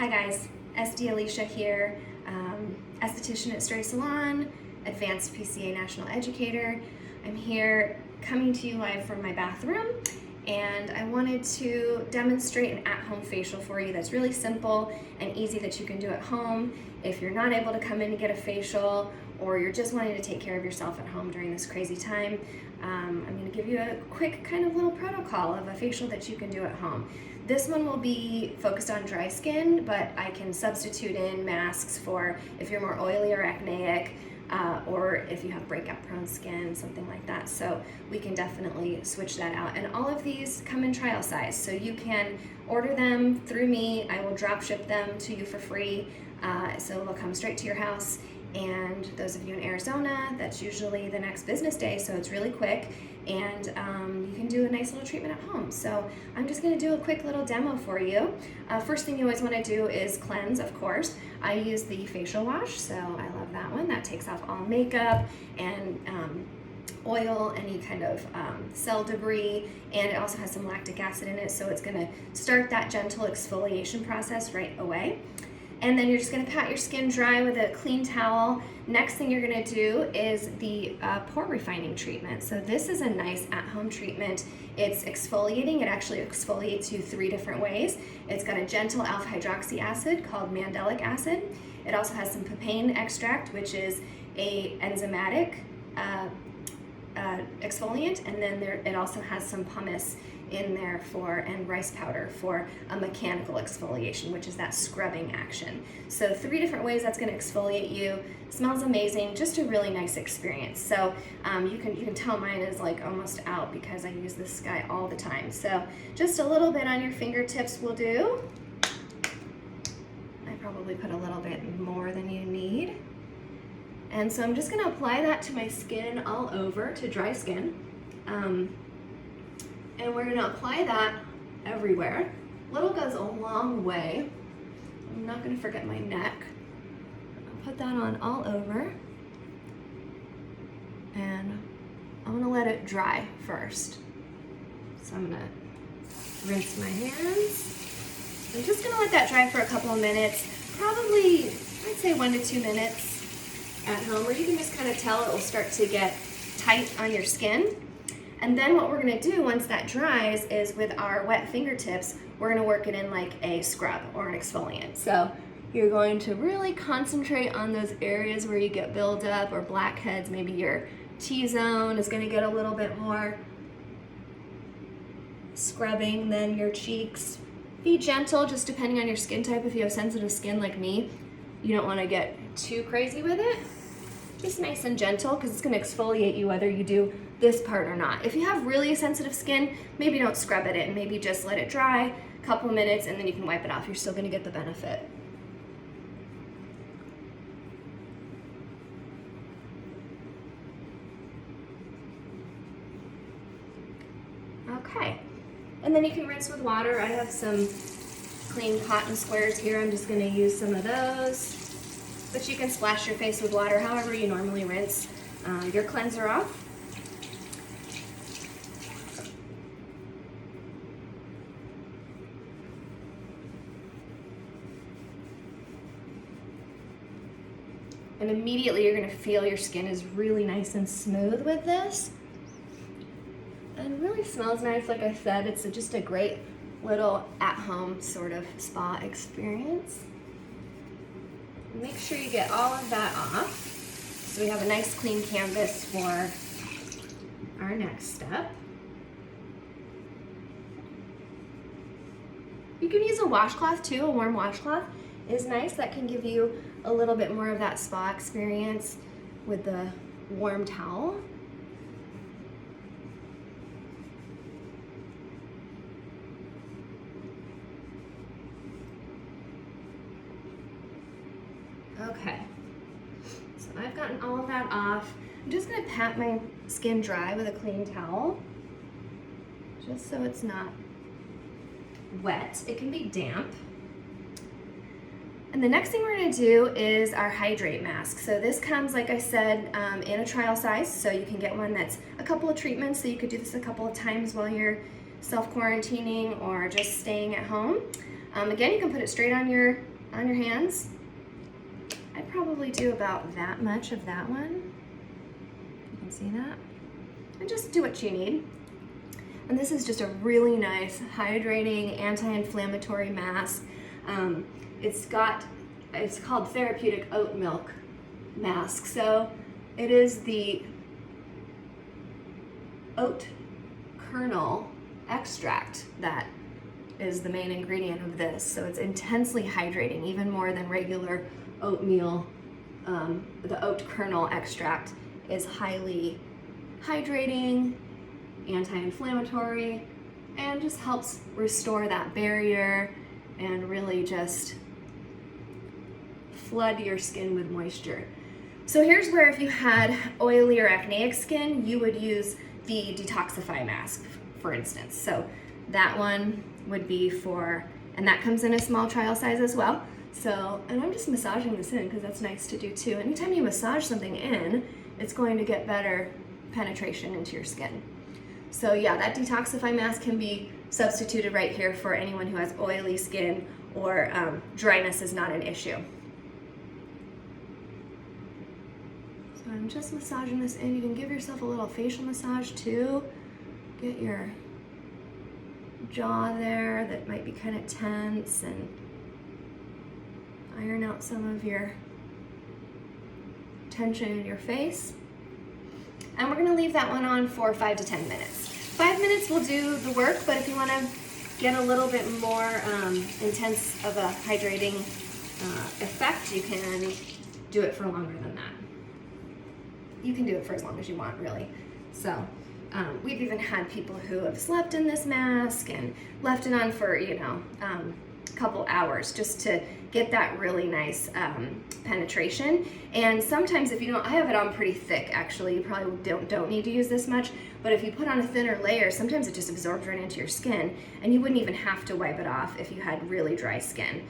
Hi guys, SD Alicia here, esthetician at Stray Salon, advanced PCA national educator. I'm here coming to you live from my bathroom, and I wanted to demonstrate an at-home facial for you that's really simple and easy that you can do at home if you're not able to come in to get a facial or you're just wanting to take care of yourself at home during this crazy time. I'm going to give you a quick kind of little protocol of a facial that you can do at home. This one will be focused on dry skin, but I can substitute in masks for if you're more oily or acneic, or if you have breakout prone skin, something like that. So we can definitely switch that out. And all of these come in trial size, so you can order them through me. I will drop ship them to you for free, so they'll come straight to your house. And those of you in Arizona, that's usually the next business day, so it's really quick, and you can do a nice little treatment at home. So I'm just going to do a quick little demo for you. First thing you always want to do is cleanse, of course. I use the facial wash, so I love that one. That takes off all makeup and oil, any kind of cell debris, and it also has some lactic acid in it, so it's going to start that gentle exfoliation process right away. And then you're just going to pat your skin dry with a clean towel. Next thing you're going to do is the pore refining treatment. So this is a nice at-home treatment. It's exfoliating. It actually exfoliates you 3 different ways. It's got a gentle alpha hydroxy acid called mandelic acid. It also has some papain extract, which is a enzymatic exfoliant, and then it also has some pumice in there and rice powder for a mechanical exfoliation, which is that scrubbing action. So 3 different ways that's going to exfoliate you. Smells amazing, just a really nice experience. So you can tell mine is like almost out because I use this guy all the time. So just a little bit on your fingertips will do. I probably put a little bit more than you need. And so I'm just going to apply that to my skin all over, to dry skin. And we're going to apply that everywhere. Little goes a long way. I'm not going to forget my neck. I'll put that on all over. And I'm going to let it dry first. So I'm going to rinse my hands. I'm just going to let that dry for a couple of minutes. Probably, I'd say 1 to 2 minutes at home, where you can just kind of tell it will start to get tight on your skin. And then what we're going to do once that dries is with our wet fingertips, we're going to work it in like a scrub or an exfoliant. So you're going to really concentrate on those areas where you get buildup or blackheads. Maybe your T-zone is going to get a little bit more scrubbing than your cheeks. Be gentle, just depending on your skin type. If you have sensitive skin like me, you don't want to get too crazy with it. Just nice and gentle, because it's going to exfoliate you whether you do this part or not. If you have really sensitive skin, maybe don't scrub it in. Maybe just let it dry a couple of minutes and then you can wipe it off. You're still going to get the benefit. Okay, and then you can rinse with water. I have some clean cotton squares here. I'm just going to use some of those. But you can splash your face with water however you normally rinse your cleanser off. And immediately you're going to feel your skin is really nice and smooth with this. And really smells nice. Like I said, it's just a great little at-home sort of spa experience. Make sure you get all of that off, so we have a nice clean canvas for our next step. You can use a washcloth too. A warm washcloth is nice. That can give you a little bit more of that spa experience with the warm towel. Okay, so I've gotten all of that off. I'm just going to pat my skin dry with a clean towel, just so it's not wet. It can be damp. And the next thing we're going to do is our Hydrate Mask. So this comes, like I said, in a trial size, so you can get one that's a couple of treatments, so you could do this a couple of times while you're self-quarantining or just staying at home. Again, you can put it straight on your hands. I'd probably do about that much of that one. You can see that. And just do what you need. And this is just a really nice hydrating anti-inflammatory mask. It's called therapeutic oat milk mask. So it is the oat kernel extract that is the main ingredient of this. So it's intensely hydrating, even more than regular oatmeal. The oat kernel extract is highly hydrating, anti-inflammatory, and just helps restore that barrier and really just flood your skin with moisture. So here's where if you had oily or acneic skin, you would use the Detoxifying Mask, for instance. So that one would be for, and that comes in a small trial size as well. So, and I'm just massaging this in because that's nice to do too. Anytime you massage something in, it's going to get better penetration into your skin. So yeah, that Detoxifying Mask can be substituted right here for anyone who has oily skin or dryness is not an issue. So I'm just massaging this in. You can give yourself a little facial massage too. Get your jaw there that might be kind of tense and iron out some of your tension in your face. And we're gonna leave that one on for 5 to 10 minutes. 5 minutes will do the work, but if you wanna get a little bit more intense of a hydrating effect, you can do it for longer than that. You can do it for as long as you want, really. So we've even had people who have slept in this mask and left it on for, a couple hours just to get that really nice penetration. And sometimes if you don't, I have it on pretty thick actually, you probably don't need to use this much, but if you put on a thinner layer, sometimes it just absorbs right into your skin and you wouldn't even have to wipe it off if you had really dry skin.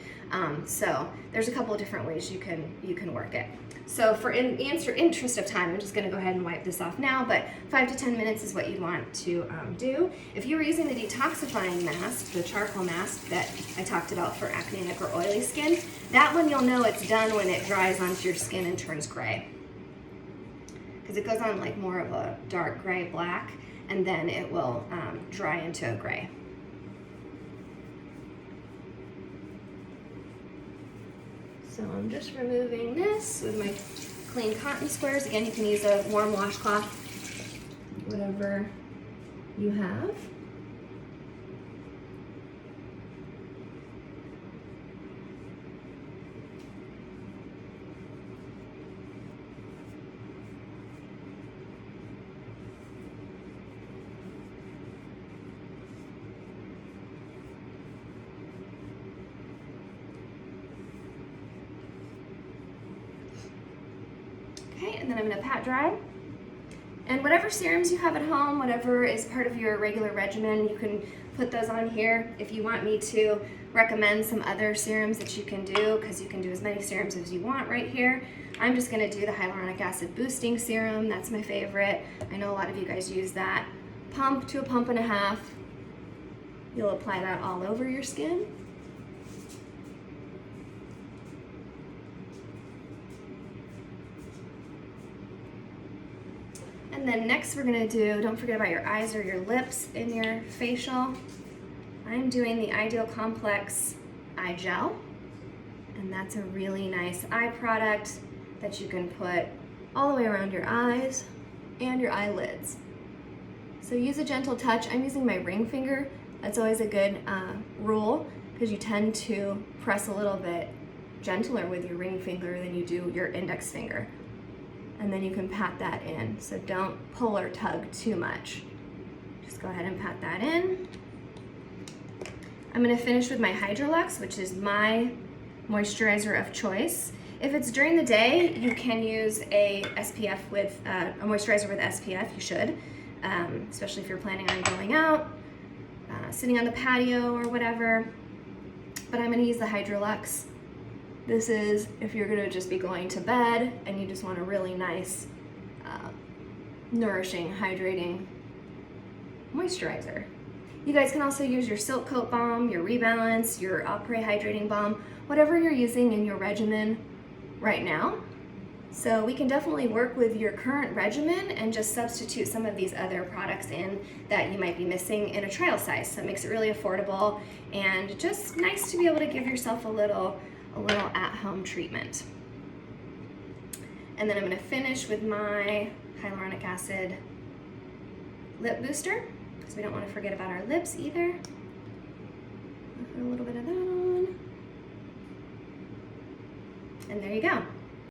So there's a couple of different ways you can work it. So for in the interest of time, I'm just gonna go ahead and wipe this off now, but 5 to 10 minutes is what you'd want to do. If you were using the detoxifying mask, the charcoal mask that I talked about for acneic or oily skin, that one you'll know it's done when it dries onto your skin and turns gray. Because it goes on like more of a dark gray black, and then it will dry into a gray. So I'm just removing this with my clean cotton squares. Again, you can use a warm washcloth, whatever you have. Okay, and then I'm gonna pat dry. And whatever serums you have at home, whatever is part of your regular regimen, you can put those on here. If you want me to recommend some other serums that you can do, because you can do as many serums as you want right here, I'm just gonna do the hyaluronic acid boosting serum. That's my favorite. I know a lot of you guys use that. Pump to a pump and a half. You'll apply that all over your skin. And then next we're gonna do, don't forget about your eyes or your lips in your facial. I'm doing the Ideal Complex Eye Gel, and that's a really nice eye product that you can put all the way around your eyes and your eyelids. So use a gentle touch. I'm using my ring finger. That's always a good rule, because you tend to press a little bit gentler with your ring finger than you do your index finger. And then you can pat that in. So don't pull or tug too much. Just go ahead and pat that in. I'm gonna finish with my Hydrolux, which is my moisturizer of choice. If it's during the day, you can use a SPF with, a moisturizer with SPF, you should, especially if you're planning on going out, sitting on the patio or whatever. But I'm gonna use the Hydrolux. This is if you're gonna just be going to bed and you just want a really nice, nourishing, hydrating moisturizer. You guys can also use your Silk Coat Balm, your Rebalance, your Après Hydrating Balm, whatever you're using in your regimen right now. So we can definitely work with your current regimen and just substitute some of these other products in that you might be missing in a trial size. So it makes it really affordable and just nice to be able to give yourself a little at-home treatment. And then I'm going to finish with my hyaluronic acid lip booster, because we don't want to forget about our lips either. I'll put a little bit of that on. And there you go.